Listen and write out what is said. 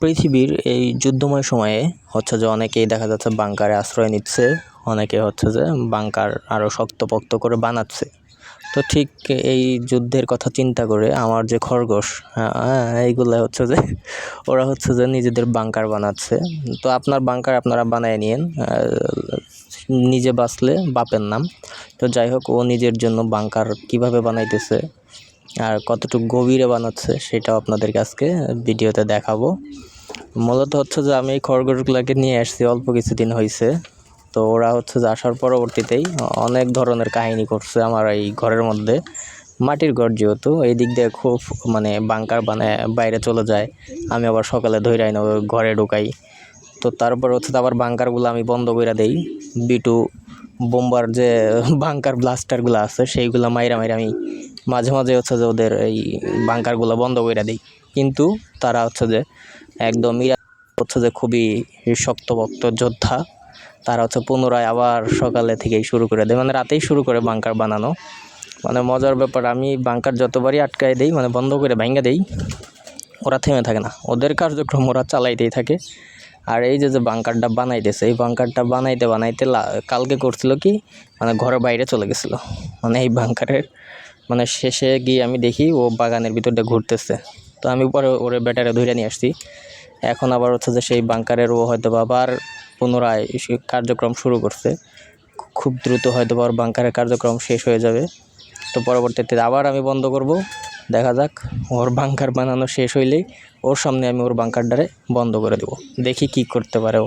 পৃথিবীর এই যুদ্ধময় সময়ে হচ্ছে যে অনেকেই দেখা যাচ্ছে বাংকারে আশ্রয় নিচ্ছে, অনেকে হচ্ছে যে বাংকার আরও শক্তপোক্ত করে বানাচ্ছে। তো ঠিক এই যুদ্ধের কথা চিন্তা করে আমার যে খরগোশ, এইগুলো হচ্ছে যে ওরা হচ্ছে যে নিজেদের বাংকার বানাচ্ছে। তো আপনার বাংকার আপনারা বানিয়ে নিন, নিজে বাঁচলে বাপের নাম। তো যাই হোক, ও নিজের জন্য বাংকার কিভাবে বানাইতেছে আর কতটুকু গভীরে বানাচ্ছে সেটাও আপনাদেরকে আজকে ভিডিওতে দেখাবো। মূলত হচ্ছে যে আমি এই খরগোশগুলোকে নিয়ে আসছি, অল্প কিছুদিন হয়েছে। তো ওরা হচ্ছে যে আসার পরবর্তীতেই অনেক ধরনের কাহিনী করছে আমার এই ঘরের মধ্যে। মাটির ঘর যেহেতু, এই দিক দিয়ে খুব বাংকার বানায় বাইরে চলে যায়। আমি আবার সকালে ধইরা আইনা ঘরে ঢুকাই। তো তারপর হচ্ছে আবার বাংকারগুলো আমি বন্ধ করে দেই। বিটু বোম্বার যে বাংকার ব্লাস্টারগুলো আছে সেইগুলো মাইরা আমি মাঝে মাঝে হচ্ছে যে ওদের এই বাংকারগুলো বন্ধ করে দিই। কিন্তু তারা হচ্ছে যে একদমই হচ্ছে যে খুবই শক্তপোক্ত যোদ্ধা। তারা হচ্ছে পুনরায় আবার সকালে থেকেই শুরু করে দেয়, রাতেই শুরু করে বাংকার বানানো। মজার ব্যাপার, আমি বাংকার যতবারই আটকায় দেই, বন্ধ করে ভাঙা দেই, ওরা থেমে থাকে না, ওদের কার্যক্রম ওরা চালাইতেই থাকে। আর এই যে বাংকারটা বানাইতেছে, এই বাংকারটা বানাইতে কালকে করছিল কি, ঘরের বাইরে চলে গেছিল। এই বাংকারের শেষে গিয়ে আমি দেখি ও বাগানের ভিতরটা ঘুরতেছে। তো আমি পরে ওরে ব্যাটারে ধরে নিয়ে আসছি। এখন আবার হচ্ছে যে সেই বাংকারের ও হয়তো আবার পুনরায় কার্যক্রম শুরু করছে। খুব দ্রুত হয়তো ওর বাংকারের কার্যক্রম শেষ হয়ে যাবে। তো পরবর্তীতে আবার আমি বন্ধ করব। দেখা যাক, ওর বাংকার বানানো শেষ হইলেই ওর সামনে আমি ওর বাংকারটারে বন্ধ করে দেব, দেখি কি করতে পারে ও।